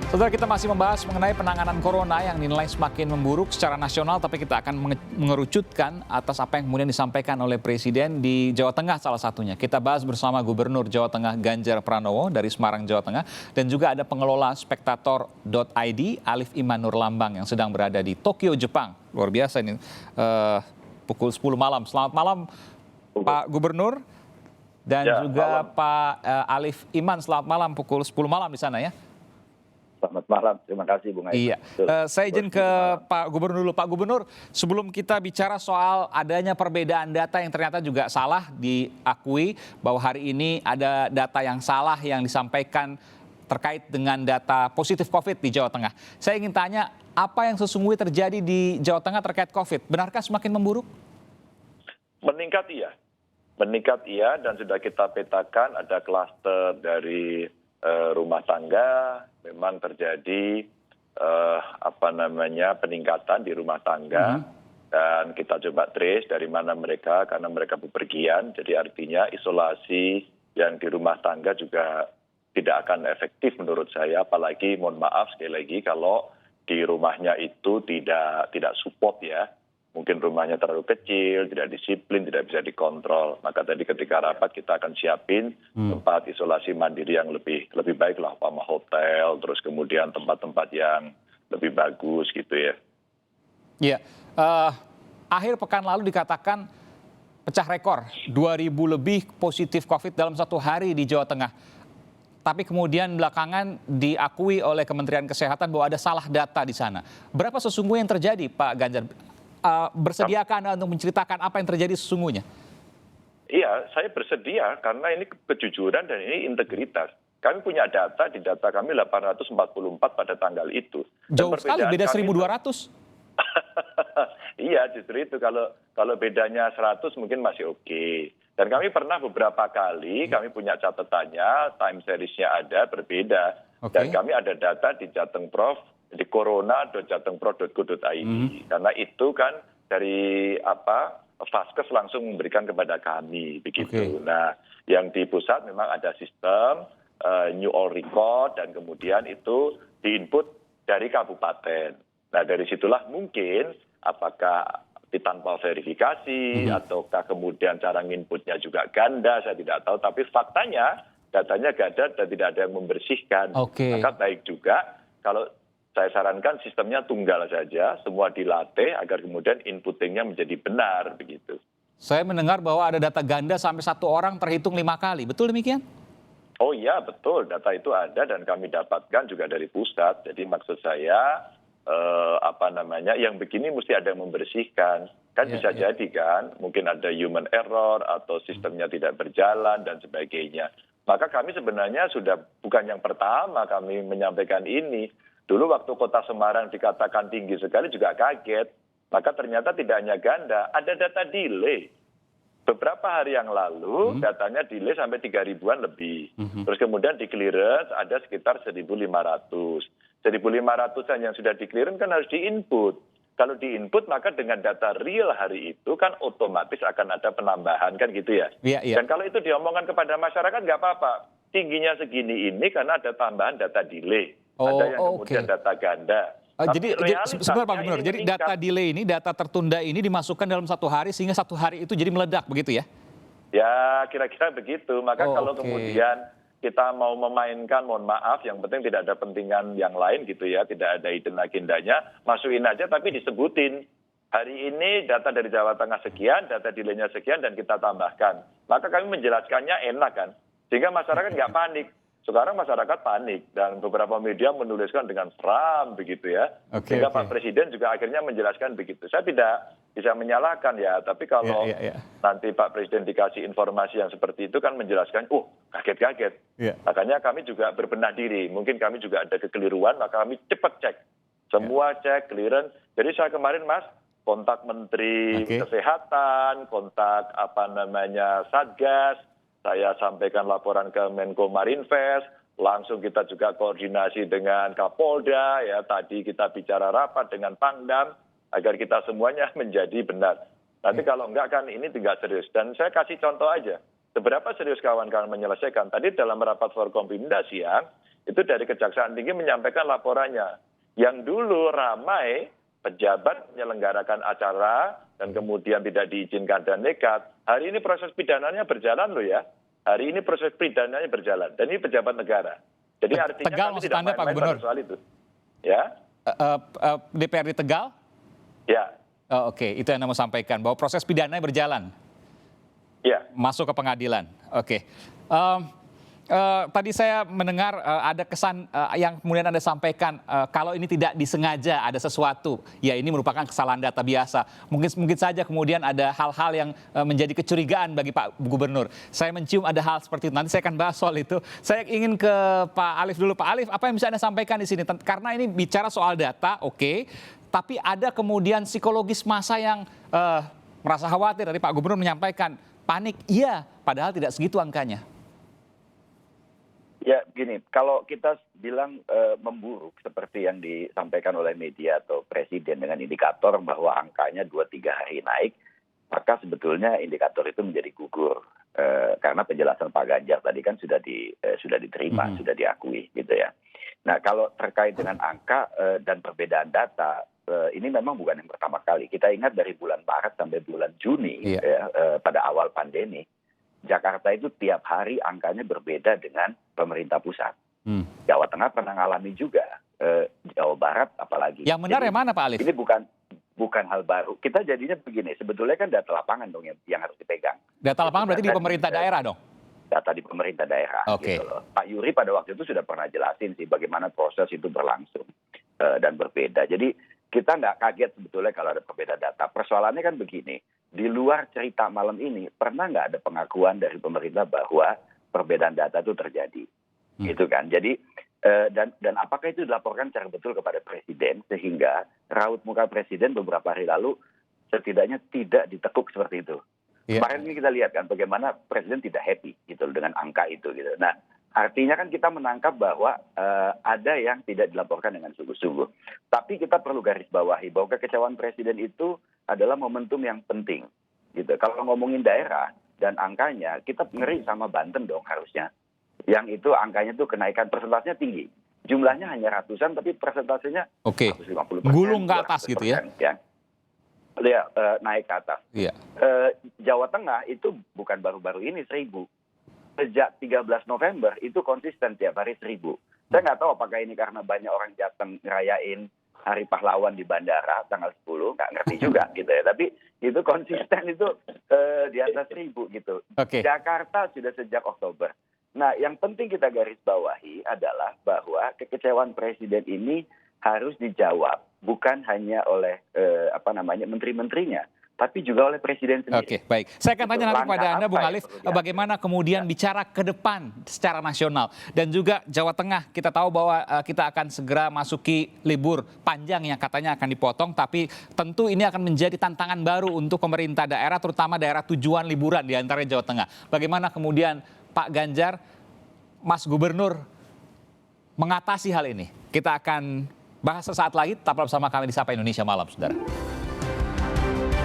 Saudara, kita masih membahas mengenai penanganan corona yang dinilai semakin memburuk secara nasional, tapi kita akan mengerucutkan atas apa yang kemudian disampaikan oleh Presiden di Jawa Tengah salah satunya. Kita bahas bersama Gubernur Jawa Tengah Ganjar Pranowo dari Semarang, Jawa Tengah, dan juga ada pengelola spektator.id Alif Iman Nurlambang yang sedang berada di Tokyo, Jepang. Luar biasa ini, pukul 10 malam. Selamat malam Pak Gubernur dan juga malam. Pak Alif Iman, selamat malam pukul 10 malam di sana ya. Selamat malam, terima kasih Bung Aiman. Iya, saya izin ke Pak Gubernur dulu. Pak Gubernur, sebelum kita bicara soal adanya perbedaan data yang ternyata juga salah, diakui bahwa hari ini ada data yang salah yang disampaikan terkait dengan data positif COVID di Jawa Tengah. Saya ingin tanya, apa yang sesungguhnya terjadi di Jawa Tengah terkait COVID? Benarkah semakin memburuk? Meningkat iya, dan sudah kita petakan ada klaster dari rumah tangga. Memang terjadi peningkatan di rumah tangga, dan kita coba trace dari mana mereka, karena mereka bepergian. Jadi artinya isolasi yang di rumah tangga juga tidak akan efektif menurut saya. Apalagi mohon maaf sekali lagi kalau di rumahnya itu tidak support ya. Mungkin rumahnya terlalu kecil, tidak disiplin, tidak bisa dikontrol. Maka tadi ketika rapat kita akan siapin tempat isolasi mandiri yang lebih baik lah, umpama hotel, terus kemudian tempat-tempat yang lebih bagus gitu ya. Iya, akhir pekan lalu dikatakan pecah rekor, 2.000 lebih positif COVID dalam satu hari di Jawa Tengah. Tapi kemudian belakangan diakui oleh Kementerian Kesehatan bahwa ada salah data di sana. Berapa sesungguhnya yang terjadi, Pak Ganjar? Bersediakah Anda untuk menceritakan apa yang terjadi sesungguhnya? Iya, saya bersedia karena ini kejujuran dan ini integritas. Kami punya data, di data kami 844 pada tanggal itu. Jauh sekali, beda 1.200. Iya, justru itu. Kalau bedanya 100 mungkin masih oke. Dan kami pernah beberapa kali, kami punya catatannya, time series-nya ada, berbeda. Dan kami ada data di Jatengprof, di corona.jatengprof.go.id. Karena itu kan dari Vaskes langsung memberikan kepada kami begitu. Nah, yang di pusat memang ada sistem new all record, dan kemudian itu diinput dari kabupaten. Nah, dari situlah mungkin apakah tanpa verifikasi ataukah kemudian cara nginputnya juga ganda, saya tidak tahu. Tapi faktanya datanya ganda dan tidak ada yang membersihkan. Maka baik juga kalau saya sarankan sistemnya tunggal saja, semua dilatih agar kemudian inputtingnya menjadi benar begitu. Saya mendengar bahwa ada data ganda sampai 1 orang terhitung 5 kali, betul demikian? Oh iya betul, data itu ada dan kami dapatkan juga dari pusat. Jadi maksud saya yang begini mesti ada yang membersihkan. Kan bisa jadi kan, mungkin ada human error atau sistemnya tidak berjalan dan sebagainya. Maka kami sebenarnya sudah bukan yang pertama kami menyampaikan ini. Dulu waktu Kota Semarang dikatakan tinggi sekali juga kaget. Maka ternyata tidak hanya ganda, ada data delay. Beberapa hari yang lalu datanya delay sampai 3.000-an lebih. Terus kemudian di clearance ada sekitar 1.500. 1.500-an yang sudah di clearance kan harus di-input. Kalau di-input maka dengan data real hari itu kan otomatis akan ada penambahan kan gitu ya. Dan kalau itu diomongkan kepada masyarakat nggak apa-apa. Tingginya segini ini karena ada tambahan data delay. Ada yang kemudian data ganda. Jadi sebenarnya Pak Gubernur, jadi data delay ini, data tertunda ini dimasukkan dalam 1 hari sehingga 1 hari itu jadi meledak begitu ya? Ya kira-kira begitu. Maka kalau kemudian kita mau memainkan, mohon maaf, yang penting tidak ada pentingan yang lain gitu ya, tidak ada hidden agendanya, masukin aja tapi disebutin. Hari ini data dari Jawa Tengah sekian, data delaynya sekian dan kita tambahkan. Maka kami menjelaskannya enak kan, sehingga masyarakat nggak panik. Sekarang masyarakat panik dan beberapa media menuliskan dengan seram begitu ya. Sehingga Pak Presiden juga akhirnya menjelaskan begitu. Saya tidak bisa menyalahkan ya, tapi kalau nanti Pak Presiden dikasih informasi yang seperti itu kan menjelaskan, kaget-kaget. Makanya kami juga berbenah diri. Mungkin kami juga ada kekeliruan, maka kami cepat cek. Semua cek, clearance. Jadi saya kemarin Mas, kontak Menteri Kesehatan, kontak Satgas, saya sampaikan laporan ke Menko Marinvest, langsung kita juga koordinasi dengan Kapolda, ya tadi kita bicara rapat dengan Pangdam, agar kita semuanya menjadi benar. Nanti kalau enggak kan ini tidak serius. Dan saya kasih contoh aja, seberapa serius kawan-kawan menyelesaikan. Tadi dalam rapat Forkompimda siang, itu dari Kejaksaan Tinggi menyampaikan laporannya. Yang dulu ramai pejabat menyelenggarakan acara dan kemudian tidak diizinkan dan nekat. Hari ini proses pidananya berjalan loh ya. Hari ini proses pidananya berjalan dan ini pejabat negara. Jadi artinya Tegal kami maksud tidak Anda, Pak main-main Gubernur? pada soal itu. Ya, DPRD Tegal? ya, Oke, itu yang Anda mau sampaikan, bahwa proses pidananya berjalan, ya. masuk ke pengadilan. Oke. Tadi saya mendengar ada kesan yang kemudian Anda sampaikan, kalau ini tidak disengaja ada sesuatu, ya ini merupakan kesalahan data biasa. Mungkin saja kemudian ada hal-hal yang menjadi kecurigaan bagi Pak Gubernur. Saya mencium ada hal seperti itu. Nanti saya akan bahas soal itu. Saya ingin ke Pak Alif dulu. Pak Alif, apa yang bisa Anda sampaikan di sini? Karena ini bicara soal data, oke. Tapi ada kemudian psikologis massa yang merasa khawatir. Tadi Pak Gubernur menyampaikan panik, iya, padahal tidak segitu angkanya. Ya gini, kalau kita bilang memburuk seperti yang disampaikan oleh media atau presiden dengan indikator bahwa angkanya 2-3 hari naik, maka sebetulnya indikator itu menjadi gugur. Karena penjelasan Pak Ganjar tadi kan sudah diterima, sudah diakui gitu ya. Nah kalau terkait dengan angka dan perbedaan data, ini memang bukan yang pertama kali. Kita ingat dari bulan Maret sampai bulan Juni pada awal pandemi, Jakarta itu tiap hari angkanya berbeda dengan pemerintah pusat. Jawa Tengah pernah mengalami juga, Jawa Barat apalagi. Yang benar yang mana Pak Alif? Ini bukan hal baru. Kita jadinya begini, sebetulnya kan data lapangan dong yang harus dipegang. Data lapangan berarti di pemerintah daerah dong? Data di pemerintah daerah. Oke. Gitu loh. Pak Yuri pada waktu itu sudah pernah jelasin sih bagaimana proses itu berlangsung dan berbeda. Jadi kita nggak kaget sebetulnya kalau ada perbedaan data. Persoalannya kan begini, di luar cerita malam ini pernah nggak ada pengakuan dari pemerintah bahwa perbedaan data itu terjadi, gitu kan? Jadi dan apakah itu dilaporkan secara betul kepada presiden sehingga raut muka presiden beberapa hari lalu setidaknya tidak ditekuk seperti itu. Kemarin ini kita lihat kan bagaimana presiden tidak happy gitu dengan angka itu gitu. Nah artinya kan kita menangkap bahwa ada yang tidak dilaporkan dengan sungguh-sungguh. Tapi kita perlu garis bawahi bahwa kekecewaan presiden itu adalah momentum yang penting. Gitu. Kalau ngomongin daerah dan angkanya, kita ngeri sama Banten dong harusnya. Yang itu angkanya tuh kenaikan persentasenya tinggi. Jumlahnya hanya ratusan, tapi persentasenya 150%. Gulung ke atas gitu ya? Ya, naik ke atas. Iya. Jawa Tengah itu bukan baru-baru ini 1.000. Sejak 13 November itu konsisten tiap hari 1.000. Saya nggak tahu apakah ini karena banyak orang Jateng ngerayain Hari Pahlawan di bandara tanggal 10, nggak ngerti juga gitu ya. Tapi itu konsisten itu di atas 1.000 gitu. Jakarta sudah sejak Oktober. Nah yang penting kita garis bawahi adalah bahwa kekecewaan presiden ini harus dijawab bukan hanya oleh menteri-menterinya, tapi juga oleh presiden sendiri. Oke, baik. Saya akan tanya nanti kepada Anda, Bung Alif, bagaimana kemudian bicara ke depan secara nasional. Dan juga Jawa Tengah, kita tahu bahwa kita akan segera masuki libur panjang yang katanya akan dipotong, tapi tentu ini akan menjadi tantangan baru untuk pemerintah daerah, terutama daerah tujuan liburan di antara Jawa Tengah. Bagaimana kemudian Pak Ganjar, Mas Gubernur mengatasi hal ini? Kita akan bahas sesaat lagi, tetaplah bersama kami di Sapa Indonesia Malam, saudara.